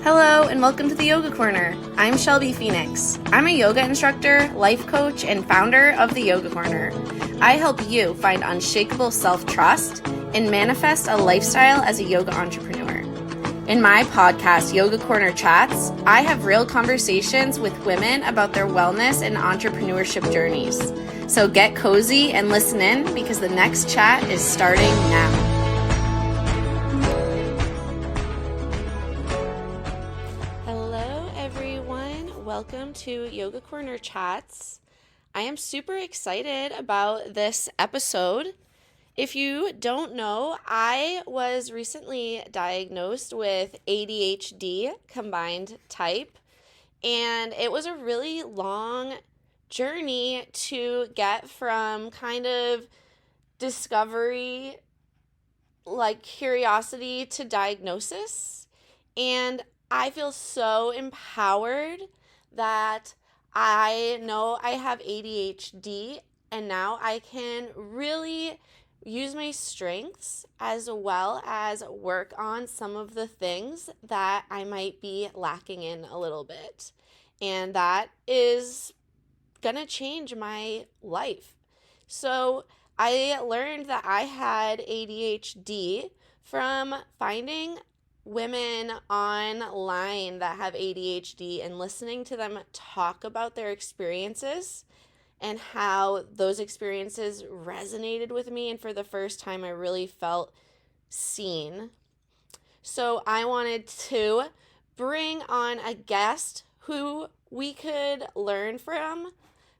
Hello and welcome to the Yoga Corner. I'm Shelby Phoenix. I'm a yoga instructor, life coach, and founder of the Yoga Corner. I help you find unshakable self-trust and manifest a lifestyle as a yoga entrepreneur. In my podcast, Yoga Corner Chats, I have real conversations with women about their wellness and entrepreneurship journeys. So get cozy and listen in because the next chat is starting now. Welcome to Yoga Corner Chats. I am super excited about this episode. If you don't know, I was recently diagnosed with ADHD combined type, and it was a really long journey to get from kind of discovery, like curiosity, to diagnosis. And I feel so empowered that I know I have ADHD, and now I can really use my strengths as well as work on some of the things that I might be lacking in a little bit. And that is gonna change my life. So I learned that I had ADHD from finding women online that have ADHD and listening to them talk about their experiences and how those experiences resonated with me. And for the first time, I really felt seen. So I wanted to bring on a guest who we could learn from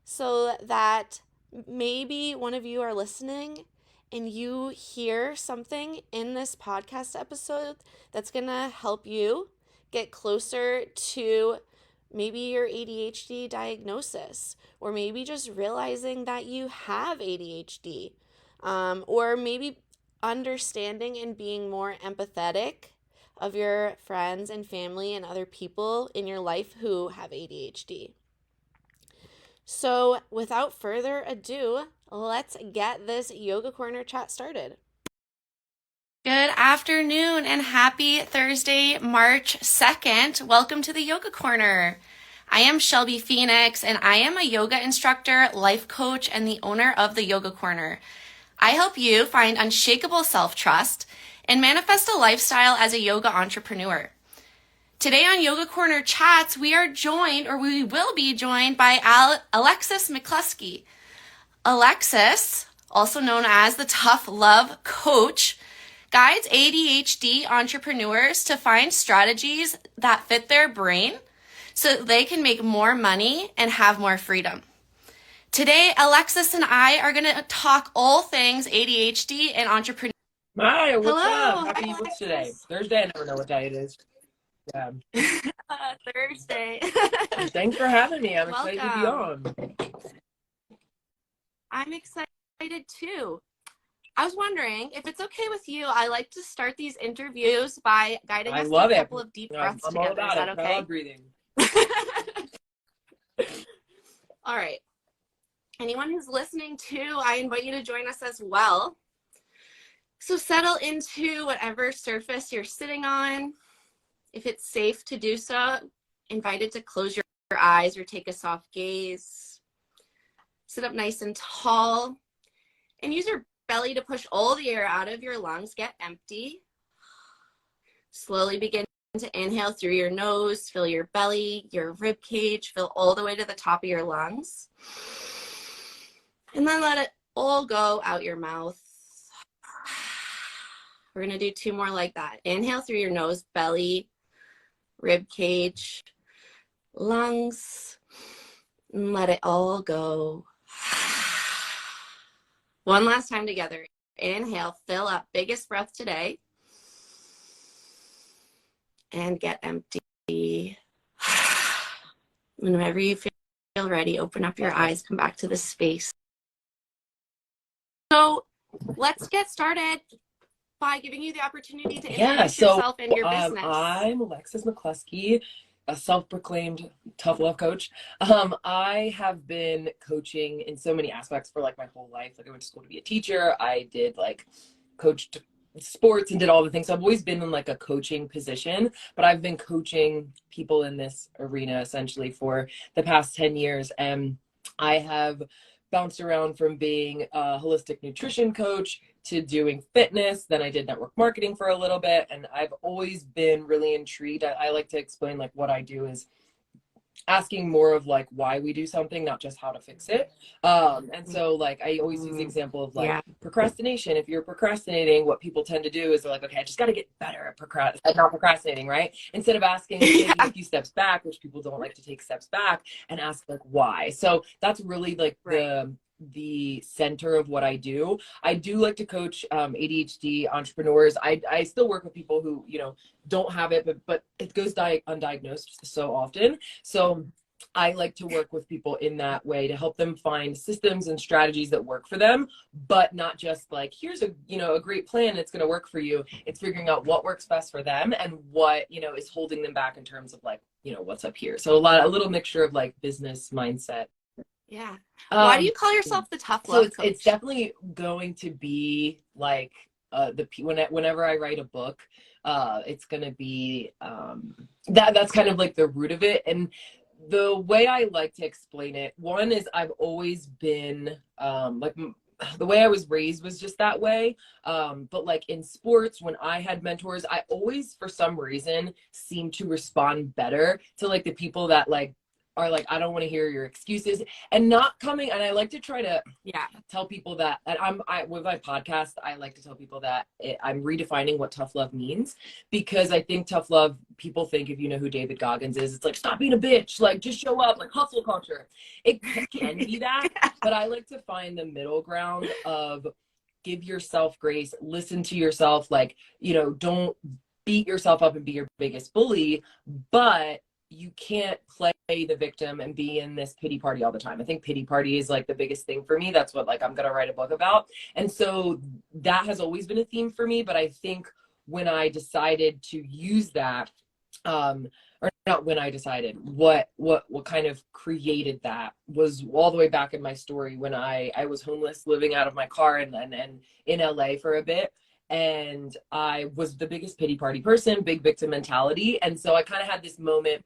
so that maybe one of you are listening and you hear something in this podcast episode that's going to help you get closer to maybe your ADHD diagnosis, or maybe just realizing that you have ADHD, or maybe understanding and being more empathetic of your friends and family and other people in your life who have ADHD. So without further ado, let's get this Yoga Corner chat started. Good afternoon and happy Thursday, March 2nd. Welcome to the Yoga Corner. I am Shelby Phoenix, and I am a yoga instructor, life coach, and the owner of the Yoga Corner. I help you find unshakable self-trust and manifest a lifestyle as a yoga entrepreneur. Today on Yoga Corner Chats, we will be joined by Alexis McCloskey. Alexis, also known as the Tough Love Coach, guides ADHD entrepreneurs to find strategies that fit their brain so they can make more money and have more freedom. Today, Alexis and I are going to talk all things ADHD and entrepreneurship. Hi, what's Hello. up? How Hi, are you Alexis. today? Thursday, I never know what day it is. Yeah. Thursday. Thanks for having me. I'm excited to be on. I'm excited too. I was wondering if it's okay with you. I like to start these interviews by guiding us through a couple of deep breaths I'm together. all about Is that it. okay? I love breathing. All right. Anyone who's listening too, I invite you to join us as well. So settle into whatever surface you're sitting on. If it's safe to do so, invited to close your eyes or take a soft gaze. Sit up nice and tall and use your belly to push all the air out of your lungs. Get empty. Slowly begin to inhale through your nose. Fill your belly, your rib cage, fill all the way to the top of your lungs. And then let it all go out your mouth. We're going to do 2 more like that. Inhale through your nose, belly, rib cage, lungs, and let it all go. One last time together. Inhale, fill up, biggest breath today. And get empty. Whenever you feel ready, open up your eyes, come back to the space. So let's get started by giving you the opportunity to introduce yourself and your business. I'm Alexis McCloskey, a self-proclaimed tough love coach. I have been coaching in so many aspects for like my whole life. Like I went to school to be a teacher. I did like coached sports and did all the things. So I've always been in like a coaching position, but I've been coaching people in this arena essentially for the past 10 years. And I have bounced around from being a holistic nutrition coach to doing fitness. Then I did network marketing for a little bit. And I've always been really intrigued. I like to explain like what I do is asking more of like why we do something, not just how to fix it. And so like I always use the example of like procrastination. If you're procrastinating, what people tend to do is they're like, okay, I just got to get better at not procrastinating, right? Instead of asking, taking a few steps back, which people don't like to take steps back, and ask like why. So that's really like the center of what I do. I do like to coach ADHD entrepreneurs. I still work with people who, you know, don't have it, but it goes undiagnosed so often. So I like to work with people in that way to help them find systems and strategies that work for them, but not just like, here's a, you know, a great plan, it's going to work for you. It's figuring out what works best for them and what, you know, is holding them back in terms of like, you know, what's up here. So a little mixture of like business mindset. Yeah. Why do you call yourself the tough love coach? It's definitely going to be like whenever I write a book, it's going to be that's kind of like the root of it. And the way I like to explain it, one is I've always been like the way I was raised was just that way. But like in sports, when I had mentors, I always, for some reason, seemed to respond better to like the people that like are like, I don't want to hear your excuses and not coming. And I like to try to tell people that, and I with my podcast, I like to tell people that I'm redefining what tough love means, because I think tough love, people think, if you know who David Goggins is, it's like, stop being a bitch, like just show up, like hustle culture. It can be that, but I like to find the middle ground of give yourself grace, listen to yourself, like, you know, don't beat yourself up and be your biggest bully, but you can't play the victim and be in this pity party all the time. I think pity party is like the biggest thing for me. That's what like I'm going to write a book about. And so that has always been a theme for me. But I think when I decided to use that, or not when I decided, what kind of created that was all the way back in my story when I was homeless, living out of my car and in LA for a bit. And I was the biggest pity party person, big victim mentality. And so I kind of had this moment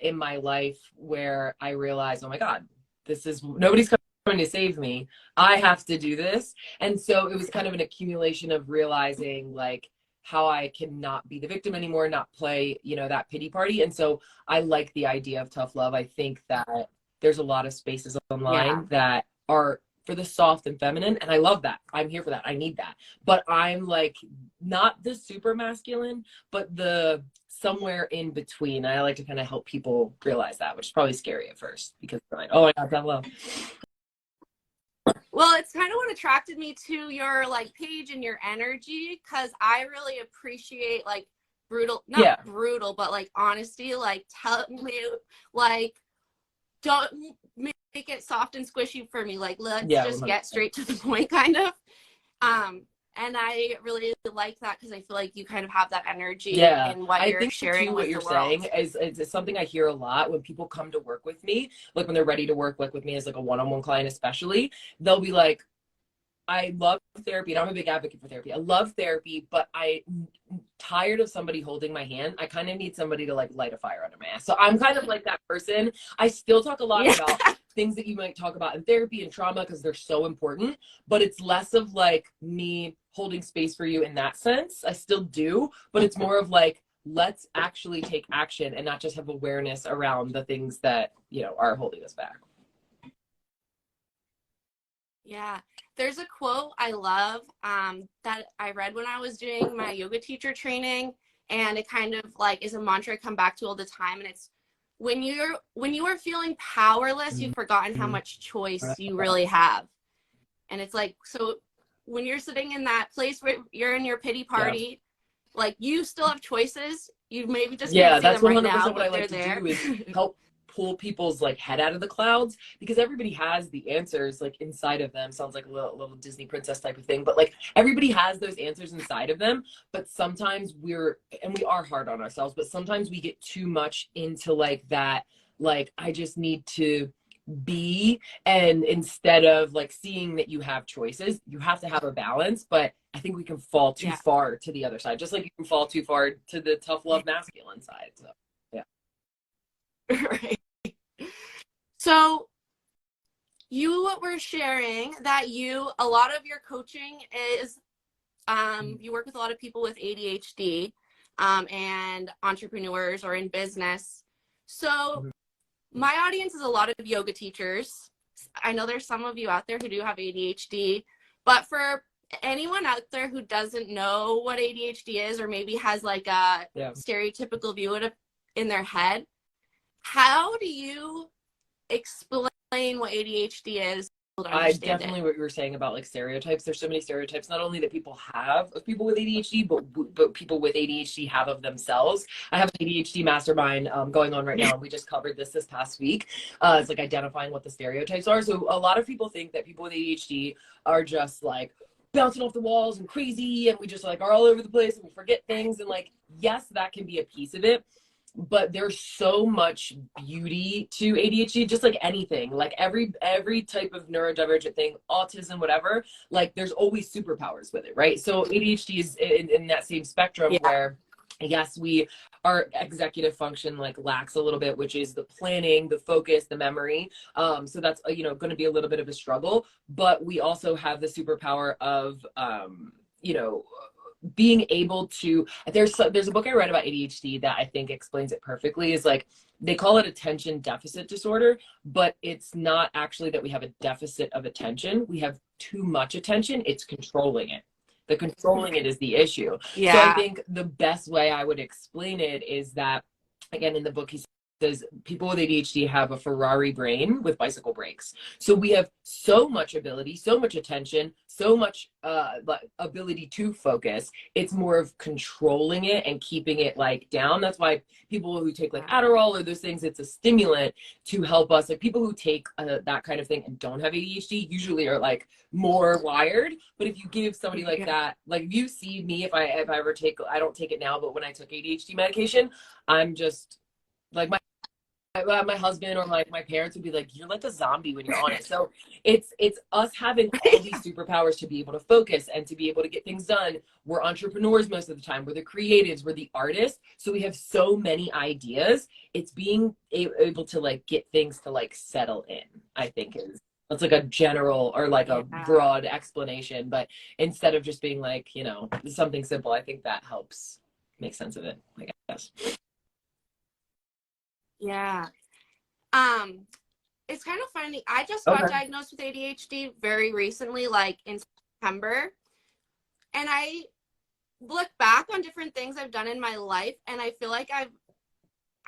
in my life where I realized, oh my God, nobody's coming to save me. I have to do this. And so it was kind of an accumulation of realizing like how I cannot be the victim anymore, not play, you know, that pity party. And so I like the idea of tough love. I think that there's a lot of spaces online that are for the soft and feminine, and I love that. I'm here for that. I need that. But I'm like not the super masculine, but the somewhere in between. I like to kind of help people realize that, which is probably scary at first because they're like, oh my God, that love. Well, it's kind of what attracted me to your like page and your energy, because I really appreciate like not brutal, but like honesty. Like tell me, like don't make it soft and squishy for me. Like let's just 100%. Get straight to the point, kind of. And I really like that because I feel like you kind of have that energy in what you're sharing. What you're saying is something I hear a lot when people come to work with me, like when they're ready to work like with me as like a one-on-one client, especially, they'll be like, I love therapy and I'm a big advocate for therapy. I love therapy, but I'm tired of somebody holding my hand. I kind of need somebody to like light a fire under my ass. So I'm kind of like that person. I still talk a lot about things that you might talk about in therapy and trauma because they're so important, but it's less of like me holding space for you in that sense. I still do, but it's more of like, let's actually take action and not just have awareness around the things that, you know, are holding us back. Yeah. There's a quote I love that I read when I was doing my yoga teacher training, and it kind of like is a mantra I come back to all the time. And it's when you are feeling powerless, you've forgotten how much choice you really have. And it's like, so when you're sitting in that place where you're in your pity party, like you still have choices. You maybe just can't see them right now, what I like to do is help pull people's like head out of the clouds, because everybody has the answers like inside of them. Sounds like a little Disney princess type of thing, but like everybody has those answers inside of them. But sometimes we are hard on ourselves, but sometimes we get too much into like that, like I just need to be, and instead of like seeing that you have choices, you have to have a balance. But I think we can fall too Yeah. far to the other side, just like you can fall too far to the tough love masculine side. So yeah. Right. So you were sharing that a lot of your coaching is, you work with a lot of people with ADHD, and entrepreneurs or in business. So my audience is a lot of yoga teachers. I know there's some of you out there who do have ADHD, but for anyone out there who doesn't know what ADHD is, or maybe has like a stereotypical view of it in their head, how do you explain what ADHD is? I definitely what you were saying about like stereotypes. There's so many stereotypes, not only that people have of people with ADHD, but people with ADHD have of themselves. I have an ADHD mastermind going on right now, and we just covered this past week. It's like identifying what the stereotypes are. So a lot of people think that people with ADHD are just like bouncing off the walls and crazy, and we just like are all over the place and we forget things. And like, yes, that can be a piece of it. But there's so much beauty to ADHD, just like anything, like every type of neurodivergent thing, autism, whatever, like there's always superpowers with it, right? So ADHD is in that same spectrum where yes, our executive function like lacks a little bit, which is the planning, the focus, the memory. So that's, going to be a little bit of a struggle, but we also have the superpower of, being able to, there's a book I read about ADHD that I think explains it perfectly. Is like, they call it attention deficit disorder, but it's not actually that we have a deficit of attention. We have too much attention. It's controlling it. The controlling it is the issue. Yeah. So I think the best way I would explain it is that, again, in the book, he says people with ADHD have a Ferrari brain with bicycle brakes. So we have so much ability, so much attention, so much ability to focus. It's more of controlling it and keeping it like down. That's why people who take like Adderall or those things, it's a stimulant to help us. Like people who take that kind of thing and don't have ADHD usually are like more wired. But if you give somebody like that, like if you see me, if I ever take, I don't take it now, but when I took ADHD medication, I'm just like my husband or like my parents would be like, you're like a zombie when you're on it. So it's us having all these superpowers to be able to focus and to be able to get things done. We're entrepreneurs most of the time. We're the creatives, we're the artists. So we have so many ideas. It's being able to like get things to like settle in, I think that's like a general or like a broad explanation. But instead of just being like, something simple, I think that helps make sense of it, I guess. Yeah. It's kind of funny. I just got diagnosed with ADHD very recently, like in September. And I look back on different things I've done in my life, and I feel like I've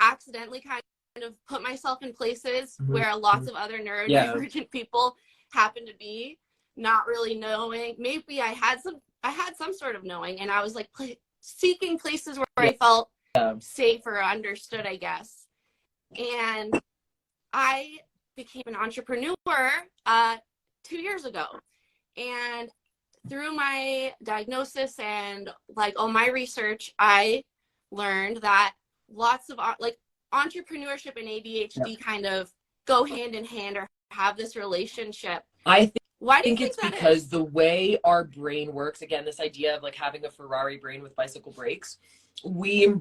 accidentally kind of put myself in places where lots of other neurodivergent people happen to be, not really knowing. Maybe I had some sort of knowing, and I was like seeking places where I felt safe or understood, I guess. And I became an entrepreneur 2 years ago. And through my diagnosis and like all my research, I learned that lots of like entrepreneurship and ADHD kind of go hand in hand or have this relationship. Why do you think it's because the way our brain works, again, this idea of like having a Ferrari brain with bicycle brakes, we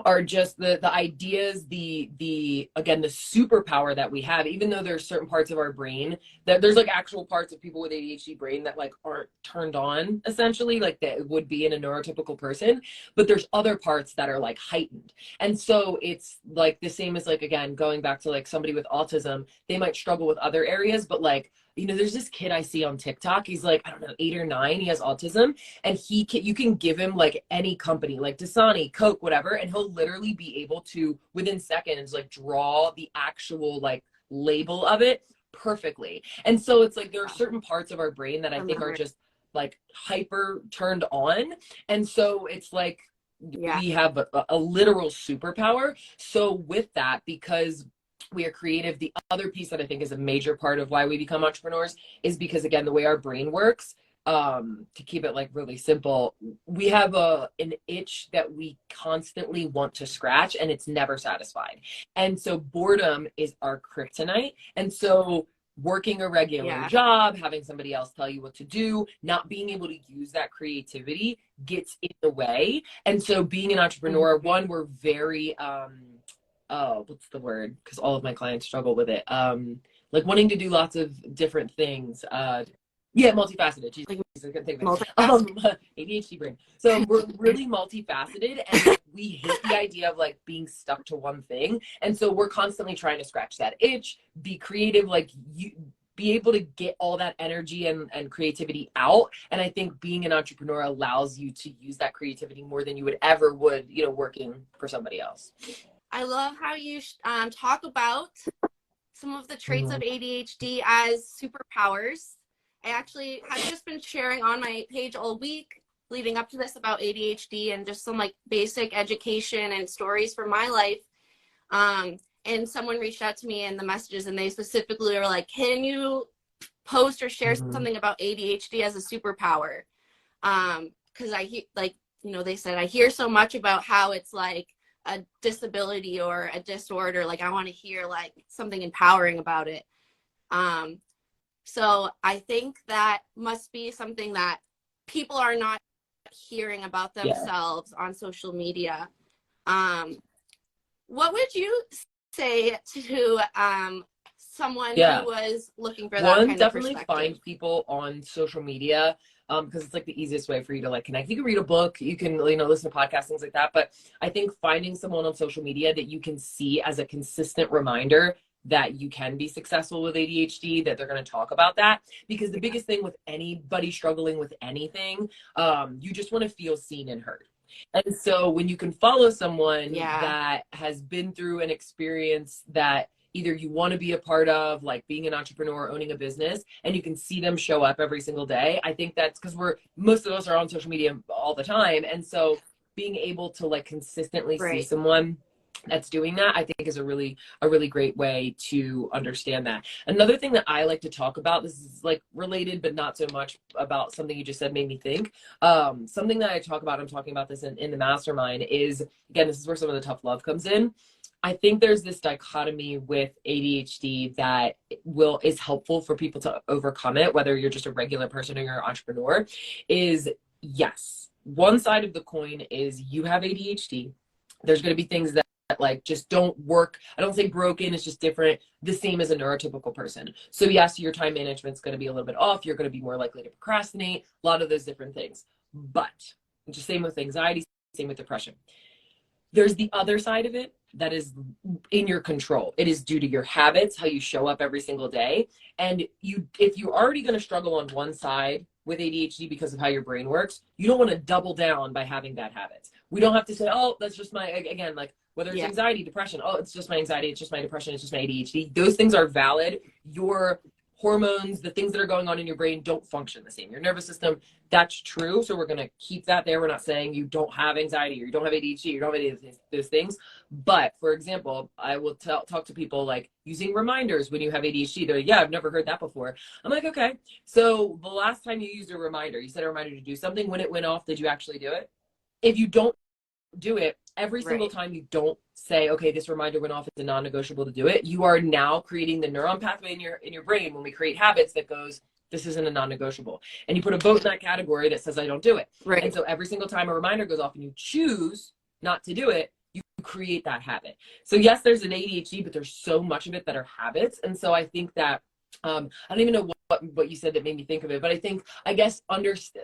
are just the ideas, again, the superpower that we have, even though there's certain parts of our brain that there's like actual parts of people with ADHD brain that like aren't turned on, essentially, like that would be in a neurotypical person, but there's other parts that are like heightened. And so it's like the same as like, again, going back to like somebody with autism, they might struggle with other areas, but like, there's this kid I see on TikTok. He's like, I don't know, 8 or 9. He has autism, and you can give him like any company, like Dasani, Coke, whatever, and he'll literally be able to, within seconds, like draw the actual like label of it perfectly. And so it's like there are certain parts of our brain that I think are just like hyper turned on. And so it's like we have a literal superpower. So with that, because we are creative, the other piece that I think is a major part of why we become entrepreneurs is because, again, the way our brain works, to keep it like really simple, we have an itch that we constantly want to scratch, and it's never satisfied. And so boredom is our kryptonite. And so working a regular job, having somebody else tell you what to do, not being able to use that creativity gets in the way. And so being an entrepreneur, one, we're very, what's the word? Because all of my clients struggle with it. Like wanting to do lots of different things. Yeah, multifaceted. Jeez, I couldn't think of it. ADHD brain. So we're really multifaceted, and we hate the idea of like being stuck to one thing. And so we're constantly trying to scratch that itch, be creative, like you be able to get all that energy and creativity out. And I think being an entrepreneur allows you to use that creativity more than you would ever would, you know, working for somebody else. I love how you talk about some of the traits of ADHD as superpowers. I actually have just been sharing on my page all week leading up to this about ADHD and just some like basic education and stories from my life. And someone reached out to me in the messages and they specifically were like, can you post or share something about ADHD as a superpower? Because like, you know, they said, I hear so much about how it's like a disability or a disorder. Like I want to hear like something empowering about it. So I think that must be something that people are not hearing about themselves on social media. What would you say to someone who was looking for that kind of definitely perspective? Find people on social media because it's like the easiest way for you to like connect. You can read a book, you can, you know, listen to podcasts, things like that. But I think finding someone on social media that you can see as a consistent reminder that you can be successful with ADHD, that they're going to talk about that. Because the biggest thing with anybody struggling with anything, you just want to feel seen and heard. And so when you can follow someone that has been through an experience that either you want to be a part of, like being an entrepreneur, owning a business, and you can see them show up every single day, I think that's because most of us are on social media all the time. And so being able to like consistently see someone that's doing that, I think is a really great way to understand that. Another thing that I like to talk about, this is like related, but not so much about something you just said made me think. Something that I talk about, I'm talking about this in the mastermind is, again, this is where some of the tough love comes in. I think there's this dichotomy with ADHD that is helpful for people to overcome it, whether you're just a regular person or you're an entrepreneur, is yes. One side of the coin is you have ADHD. There's going to be things that like just don't work. I don't say broken, it's just different, the same as a neurotypical person. So yes, your time management's going to be a little bit off. You're going to be more likely to procrastinate, a lot of those different things. But just same with anxiety, same with depression. There's the other side of it that is in your control. It is due to your habits, how you show up every single day. And if you're already going to struggle on one side with ADHD because of how your brain works, you don't want to double down by having bad habits. We don't have to say, oh, that's just my, again, like whether it's anxiety, depression, oh, it's just my anxiety, it's just my depression, it's just my ADHD. Those things are valid. Your hormones, the things that are going on in your brain don't function the same. Your nervous system, that's true. So we're going to keep that there. We're not saying you don't have anxiety or you don't have ADHD, you don't have any of those things. But for example, I will talk to people like using reminders when you have ADHD. They're like, yeah, I've never heard that before. I'm like, okay. So the last time you used a reminder, you set a reminder to do something. When it went off, did you actually do it? If you don't do it, every single time you don't say, okay, this reminder went off, it's a non-negotiable to do it, you are now creating the neuron pathway in your brain when we create habits that goes, this isn't a non-negotiable. And you put a vote in that category that says I don't do it. And so every single time a reminder goes off and you choose not to do it, you create that habit. So yes, there's an ADHD, but there's so much of it that are habits. And so I think that I don't even know what you said that made me think of it, but I guess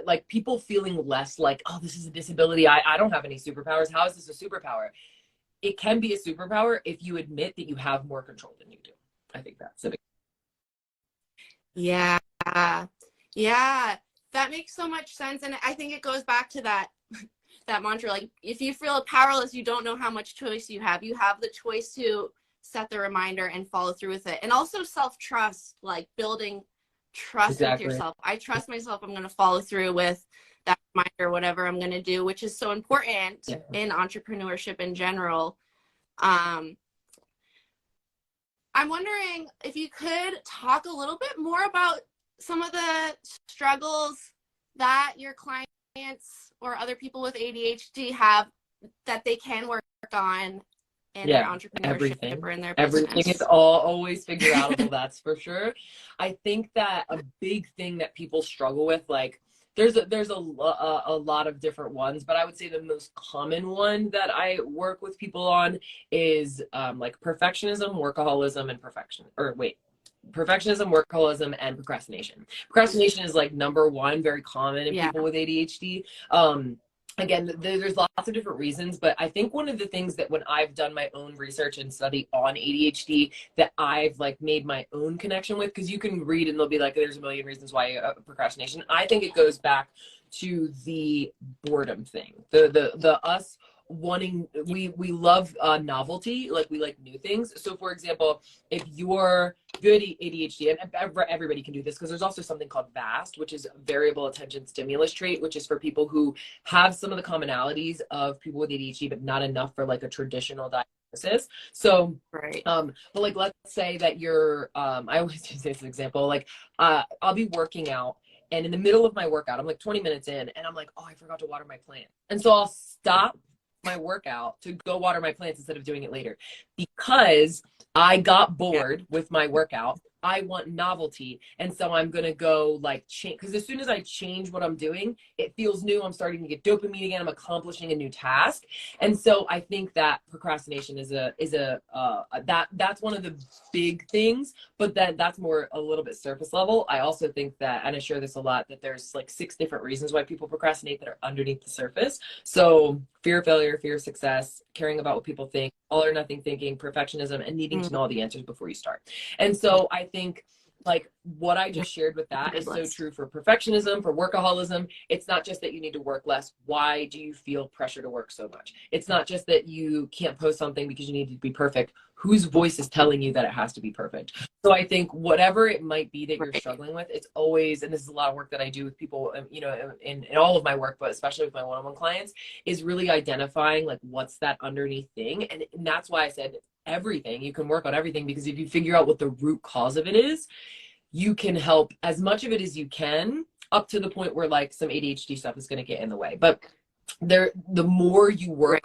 like people feeling less like, oh, this is a disability. I don't have any superpowers. How is this a superpower? It can be a superpower if you admit that you have more control than you do. I think that's a big. Yeah. That makes so much sense. And I think it goes back to that mantra, like if you feel powerless, you don't know how much choice you have. You have the choice to set the reminder and follow through with it. And also self-trust, like building trust with yourself. I trust myself. I'm going to follow through with that reminder, whatever I'm going to do, which is so important in entrepreneurship in general. I'm wondering if you could talk a little bit more about some of the struggles that your clients or other people with ADHD have that they can work on in their Yeah, entrepreneurship everything. or in their Everything is business. all always figure outable, that's for sure. I think that a big thing that people struggle with, like there's a lot of different ones, but I would say the most common one that I work with people on is like perfectionism, workaholism, and perfectionism, workaholism, and procrastination. Procrastination is like number one, very common in Yeah. people with ADHD. Again, there's lots of different reasons, but I think one of the things that when I've done my own research and study on ADHD that I've like made my own connection with, because you can read and they'll be like, there's a million reasons why procrastination. I think it goes back to the boredom thing, the us wanting, we love novelty, like we like new things. So for example, if you're good ADHD, and everybody can do this, because there's also something called VAST, which is variable attention stimulus trait, which is for people who have some of the commonalities of people with ADHD, but not enough for like a traditional diagnosis. So, Right. but like, let's say that you're, I always use this example, like, I'll be working out, and in the middle of my workout, I'm like 20 minutes in, and I'm like, oh, I forgot to water my plant. And so I'll stop my workout to go water my plants instead of doing it later, because I got bored with my workout. I want novelty. And so I'm going to go like change, because as soon as I change what I'm doing, it feels new. I'm starting to get dopamine again. I'm accomplishing a new task. And so I think that procrastination that's one of the big things, but then that's more a little bit surface level. I also think that, and I share this a lot, that there's like 6 different reasons why people procrastinate that are underneath the surface. So fear of failure, fear of success, caring about what people think, all or nothing thinking, perfectionism, and needing to know all the answers before you start. And so I think like what I just shared with that is so true for perfectionism, for workaholism. It's not just that you need to work less. Why do you feel pressure to work so much? It's not just that you can't post something because you need to be perfect. Whose voice is telling you that it has to be perfect? So I think whatever it might be that you're struggling with, it's always, and this is a lot of work that I do with people, you know, in all of my work, but especially with my one-on-one clients, is really identifying like what's that underneath thing. And that's why I said everything. You can work on everything, because if you figure out what the root cause of it is, you can help as much of it as you can, up to the point where like some ADHD stuff is going to get in the way. But the more you work,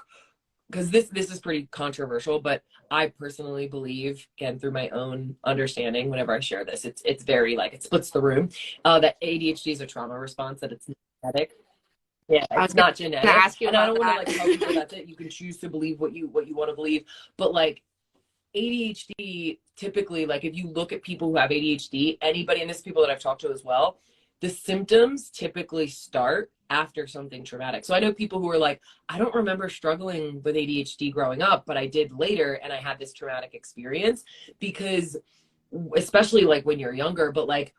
because this is pretty controversial, but I personally believe, again through my own understanding, whenever I share this, it's very like it splits the room, that ADHD is a trauma response, that it's not genetic. Yeah, it's not genetic. Ask you and I about don't want to that. like tell people that's it. You can choose to believe what you want to believe, but like ADHD, typically, like if you look at people who have ADHD, anybody, and this is people that I've talked to as well, the symptoms typically start after something traumatic. So I know people who are like, I don't remember struggling with ADHD growing up, but I did later, and I had this traumatic experience. Because especially like when you're younger, but like,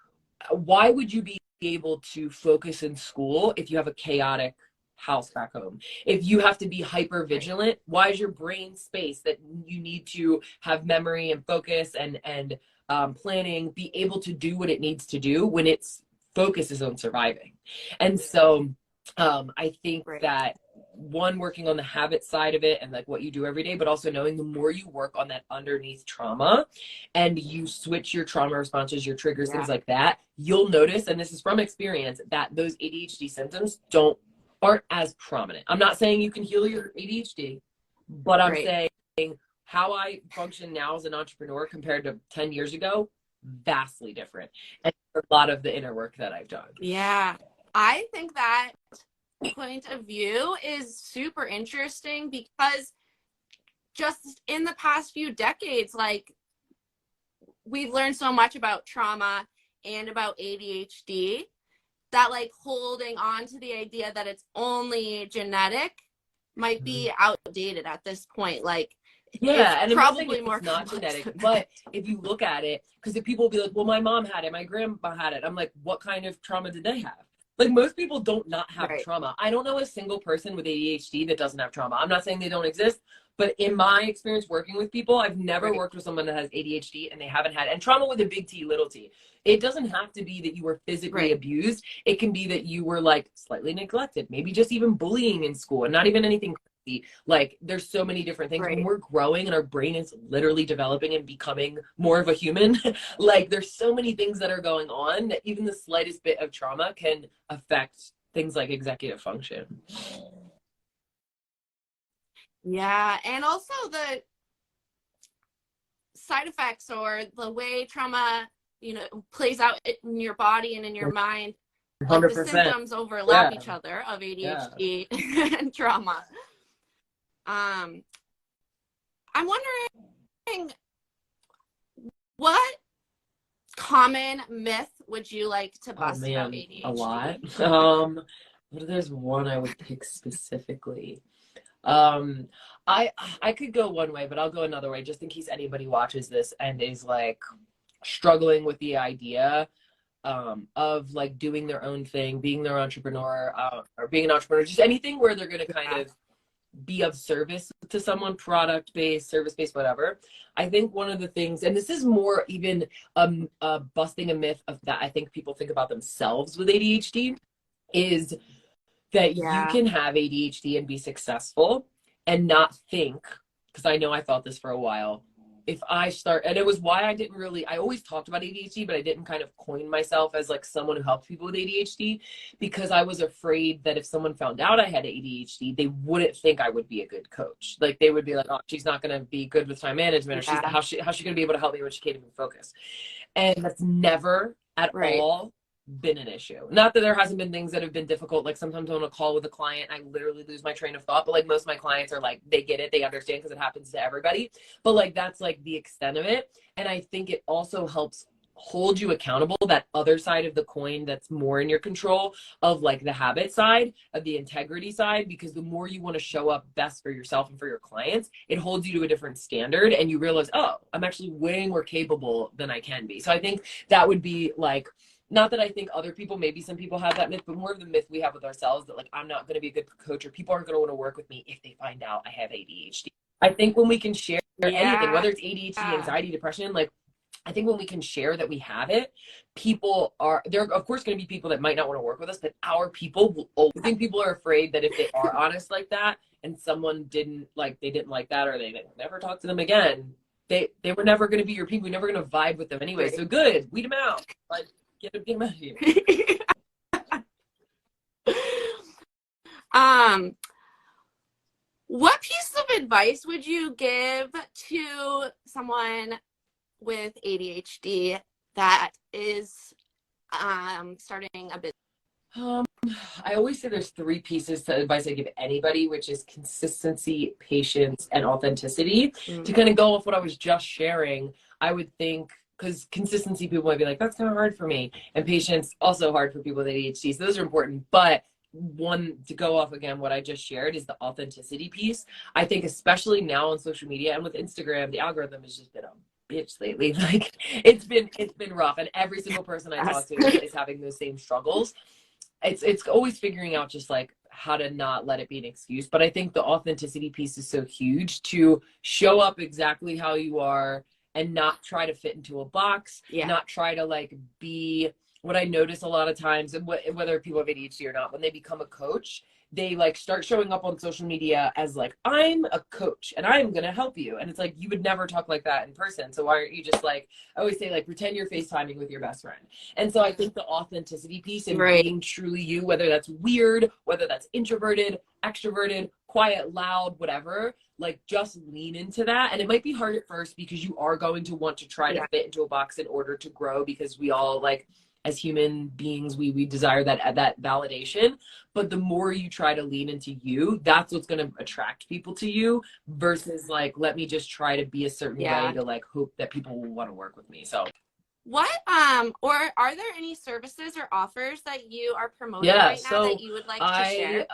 why would you be able to focus in school if you have a chaotic house back home? If you have to be hyper vigilant, why is your brain space that you need to have memory and focus and planning be able to do what it needs to do when its focus is on surviving? And so I think that one, working on the habit side of it and like what you do every day, but also knowing the more you work on that underneath trauma and you switch your trauma responses, your triggers, things like that, you'll notice, and this is from experience, that those ADHD symptoms aren't as prominent. I'm not saying you can heal your ADHD, but I'm saying how I function now as an entrepreneur compared to 10 years ago, vastly different. And a lot of the inner work that I've done. Yeah. I think that point of view is super interesting, because just in the past few decades, like, we've learned so much about trauma and about ADHD that like holding on to the idea that it's only genetic might be outdated at this point. Like, yeah, and probably more it's not genetic, but if you look at it, because if people will be like, well, my mom had it, my grandpa had it, I'm like, what kind of trauma did they have? Like, most people don't not have trauma. I don't know a single person with ADHD that doesn't have trauma. I'm not saying they don't exist, but in my experience working with people, I've never worked with someone that has ADHD and they haven't had, and trauma with a big T, little t. It doesn't have to be that you were physically abused. It can be that you were like slightly neglected, maybe just even bullying in school, and not even anything crazy. Like, there's so many different things. When we're growing and our brain is literally developing and becoming more of a human, like, there's so many things that are going on that even the slightest bit of trauma can affect things like executive function. Yeah, and also side effects or the way trauma, plays out in your body and in your mind, like the 100%. symptoms overlap Yeah. each other of Yeah. ADHD and trauma. I'm wondering, what common myth would you like to Oh bust about man, a ADHD? lot. But if there's one I would pick specifically. Um, I could go one way, but I'll go another way just in case anybody watches this and is like struggling with the idea of like doing their own thing, being their entrepreneur, or being an entrepreneur, just anything where they're going to kind of be of service to someone, product based, service based, whatever. I think one of the things, and this is more even busting a myth of that I think people think about themselves with ADHD, is that you Yeah. can have ADHD and be successful and not think, because I know I thought this for a while, if I start, and it was why I always talked about ADHD, but I didn't kind of coin myself as like someone who helps people with ADHD, because I was afraid that if someone found out I had ADHD, they wouldn't think I would be a good coach. Like they would be like, oh, she's not going to be good with time management, or how's she going to be able to help me when she can't even focus? And that's never at all been an issue. Not that there hasn't been things that have been difficult. Like sometimes on a call with a client, I literally lose my train of thought. But like most of my clients are like, they get it, they understand because it happens to everybody. But like that's like the extent of it. And I think it also helps hold you accountable, that other side of the coin that's more in your control, of like the habit side, of the integrity side, because the more you want to show up best for yourself and for your clients, it holds you to a different standard and you realize, oh, I'm actually way more capable than I can be. So I think that would be like, not that I think other people, maybe some people have that myth, but more of the myth we have with ourselves that like, I'm not going to be a good coach, or people aren't going to want to work with me if they find out I have ADHD. I think when we can share anything, whether it's ADHD, anxiety, depression, like I think when we can share that we have it, people are, there are of course going to be people that might not want to work with us, but our people will always, I think people are afraid that if they are honest like that and someone didn't like that, or they never talk to them again, they were never going to be your people. You're never going to vibe with them anyway. So good, weed them out. Like, get him out of here. What piece of advice would you give to someone with ADHD that is starting a business? I always say there's 3 pieces to advice I give anybody, which is consistency, patience, and authenticity. To kind of go off what I was just sharing, I would think, because consistency, people might be like, that's kind of hard for me. And patience, also hard for people with ADHD. So those are important. But one, to go off again, what I just shared is the authenticity piece. I think especially now on social media and with Instagram, the algorithm has just been a bitch lately. Like it's been rough. And every single person I talk to is having those same struggles. It's always figuring out just like how to not let it be an excuse. But I think the authenticity piece is so huge, to show up exactly how you are and not try to fit into a box, not try to like be, what I notice a lot of times, and whether people have ADHD or not, when they become a coach, they like start showing up on social media as like, I'm a coach and I'm going to help you. And it's like, you would never talk like that in person. So why aren't you just like, I always say like, pretend you're FaceTiming with your best friend. And so I think the authenticity piece and being truly you, whether that's weird, whether that's introverted, extroverted, quiet, loud, whatever, like just lean into that. And it might be hard at first because you are going to want to try to fit into a box in order to grow, because we all like, as human beings, we desire that validation. But the more you try to lean into you, that's what's going to attract people to you, versus like, let me just try to be a certain way to like hope that people will want to work with me. So what or are there any services or offers that you are promoting right now that you would like to share?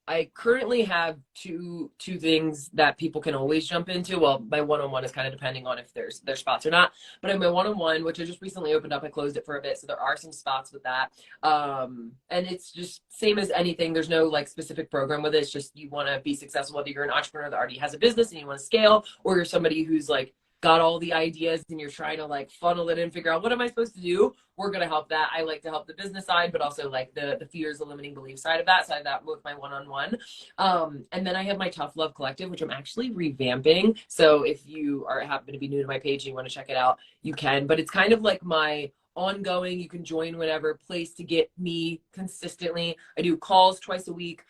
I currently have two things that people can always jump into. Well, my one-on-one is kind of depending on if there's spots or not. But in my one-on-one, which I just recently opened up, I closed it for a bit, so there are some spots with that. And it's just same as anything. There's no like specific program with it. It's just you want to be successful, whether you're an entrepreneur that already has a business and you want to scale, or you're somebody who's like got all the ideas and you're trying to like funnel it in, figure out what am I supposed to do. We're going to help that. I like to help the business side, but also like the fears, the limiting belief side of that. So I have that with my one-on-one. And then I have my Tough Love Collective, which I'm actually revamping. So if you happen to be new to my page and you want to check it out, you can. But it's kind of like my ongoing, you can join whenever, place to get me consistently. I do calls twice a week.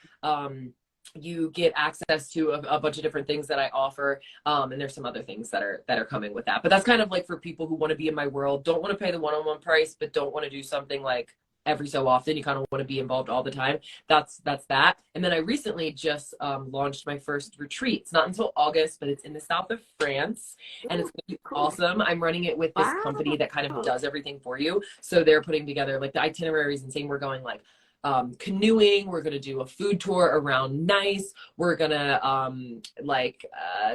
you get access to a bunch of different things that I offer. And there's some other things that are coming with that. But that's kind of like for people who want to be in my world, don't want to pay the one-on-one price, but don't want to do something like every so often. You kind of want to be involved all the time. That's that. And then I recently just launched my first retreat. It's not until August, but it's in the south of France, and it's going to be awesome. I'm running it with this company that kind of does everything for you. So they're putting together like the itineraries and saying we're going like canoeing, we're gonna do a food tour around Nice, we're gonna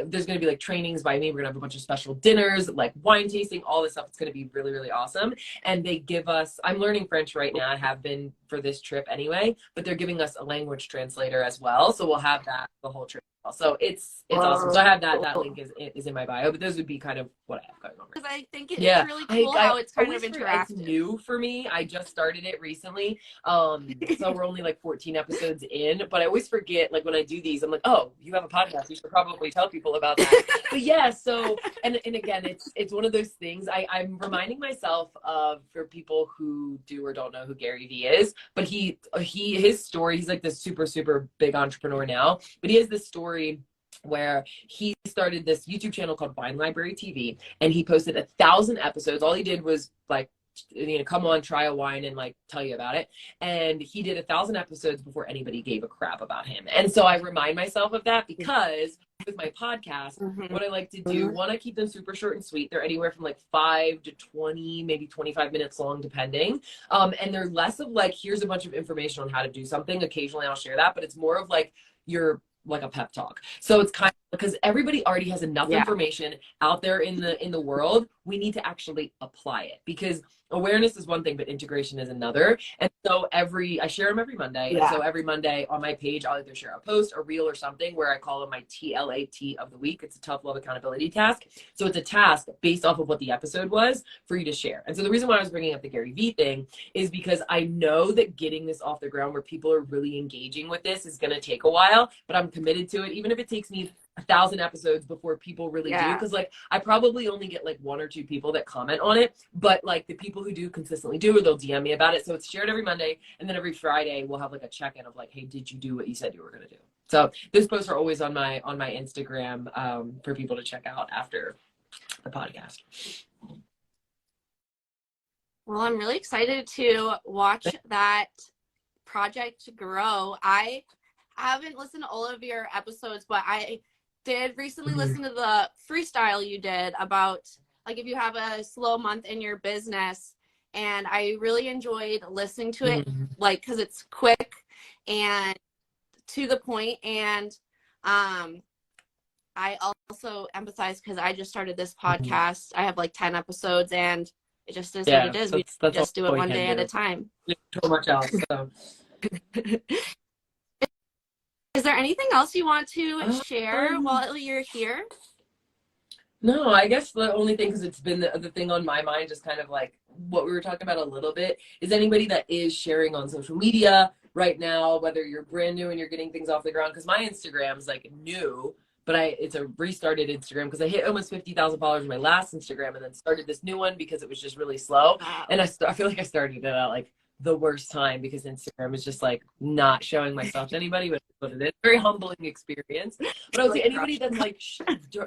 there's gonna be like trainings by me, we're gonna have a bunch of special dinners, like wine tasting, all this stuff. It's gonna be really, really awesome. And they give us, I'm learning French right now, I have been for this trip anyway, but they're giving us a language translator as well, so we'll have that the whole trip. So it's awesome. So I have that link is in my bio, but those would be kind of what I have going on. Because I think it's really cool how it's kind of interactive. It's new for me. I just started it recently. So we're only like 14 episodes in, but I always forget, like when I do these, I'm like, oh, you have a podcast. You should probably tell people about that. But yeah, so, and again, it's one of those things I'm reminding myself of, for people who do or don't know who Gary Vee is, but his story, he's like this super, super big entrepreneur now, but he has this story where he started this YouTube channel called Wine Library TV, and he posted 1,000 episodes. All he did was like, come on, try a wine and like tell you about it. And he did 1,000 episodes before anybody gave a crap about him. And so I remind myself of that, because with my podcast, what I like to do, one, I keep them super short and sweet. They're anywhere from like 5 to 20, maybe 25 minutes long, depending. And they're less of like, here's a bunch of information on how to do something. Occasionally I'll share that, but it's more of like like a pep talk. So it's kind of, because everybody already has enough information out there in the world. We need to actually apply it, because awareness is one thing, but integration is another. And so I share them every Monday. And so every Monday on my page, I'll either share a post, a reel, or something where I call it my TLAT of the week. It's a tough love accountability task. So it's a task based off of what the episode was for you to share. And so the reason why I was bringing up the Gary Vee thing is because I know that getting this off the ground where people are really engaging with this is going to take a while, but I'm committed to it, even if it takes me 1,000 episodes before people really do. Because like I probably only get like 1 or 2 people that comment on it, but like the people who do consistently do, or they'll DM me about it. So it's shared every Monday, and then every Friday we'll have like a check-in of like, hey, did you do what you said you were going to do? So those posts are always on my Instagram for people to check out after the podcast. Well, I'm really excited to watch that project grow. I haven't listened to all of your episodes, but I did recently listen to the freestyle you did about like if you have a slow month in your business, and I really enjoyed listening to it, like because it's quick and to the point. And I also empathize because I just started this podcast. I have like 10 episodes, and it just is what it is. We just do it one day at a time. So much else. So. Is there anything else you want to share while you're here? No, I guess the only thing, because it's been the thing on my mind, just kind of like what we were talking about a little bit, is anybody that is sharing on social media right now, whether you're brand new and you're getting things off the ground, because my Instagram's like new, but it's a restarted Instagram because I hit almost 50,000 followers in my last Instagram, and then started this new one because it was just really slow. Wow. And I feel like I started it at like the worst time, because Instagram is just like not showing myself to anybody, but it is a very humbling experience. But I would say anybody that's like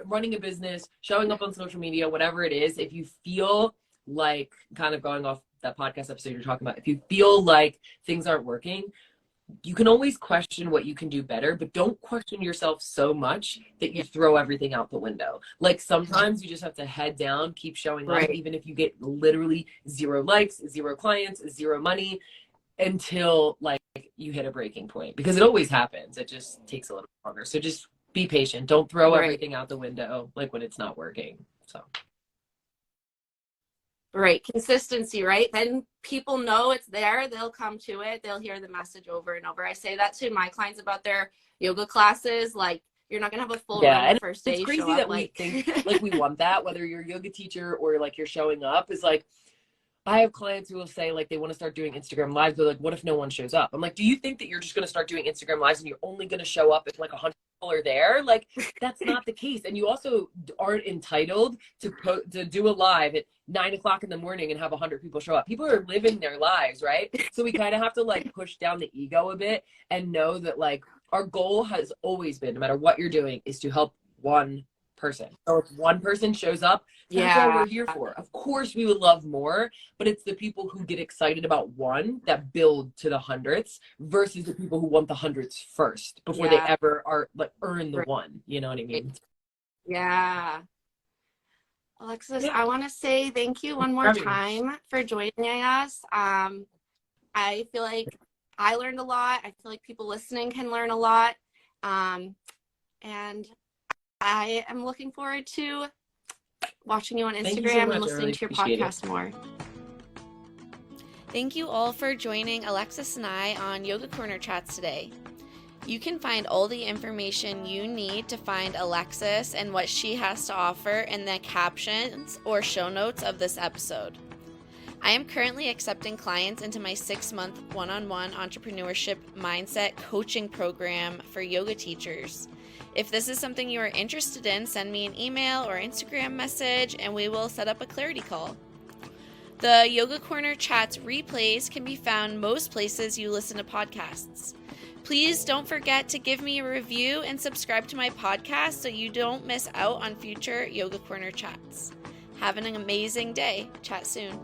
running a business, showing up on social media, whatever it is, if you feel like, kind of going off that podcast episode you're talking about, if you feel like things aren't working, you can always question what you can do better, but don't question yourself so much that you throw everything out the window. Like sometimes you just have to head down, keep showing up, even if you get literally 0 likes, 0 clients, 0 money, until like you hit a breaking point, because it always happens. It just takes a little longer. So just be patient. Don't throw everything out the window like when it's not working. So. Right. Consistency, right? Then people know it's there. They'll come to it. They'll hear the message over and over. I say that to my clients about their yoga classes. Like, you're not going to have a full run the first day. It's crazy that we think like we want that, whether you're a yoga teacher or like you're showing up. Is like, I have clients who will say like they want to start doing Instagram lives, but like, what if no one shows up? I'm like, do you think that you're just going to start doing Instagram lives and you're only going to show up if like 100 people are there? Like, that's not the case. And you also aren't entitled to do a live at 9 o'clock in the morning and have 100 people show up. People are living their lives, right? So we kind of have to like push down the ego a bit and know that like our goal has always been, no matter what you're doing, is to help one person. So if one person shows up, that's all we're here for. Of course, we would love more, but it's the people who get excited about one that build to the hundreds versus the people who want the hundreds first before they ever are like earn the one. You know what I mean? Yeah. Alexis, I want to say thank you one more time for joining us. I feel like I learned a lot. I feel like people listening can learn a lot. And I am looking forward to watching you on Instagram and listening to your podcast more. Thank you all for joining Alexis and I on Yoga Corner Chats today. You can find all the information you need to find Alexis and what she has to offer in the captions or show notes of this episode. I am currently accepting clients into my 6-month one-on-one entrepreneurship mindset coaching program for yoga teachers. If this is something you are interested in, send me an email or Instagram message and we will set up a clarity call. The Yoga Corner Chats replays can be found most places you listen to podcasts. Please don't forget to give me a review and subscribe to my podcast so you don't miss out on future Yoga Corner Chats. Have an amazing day. Chat soon.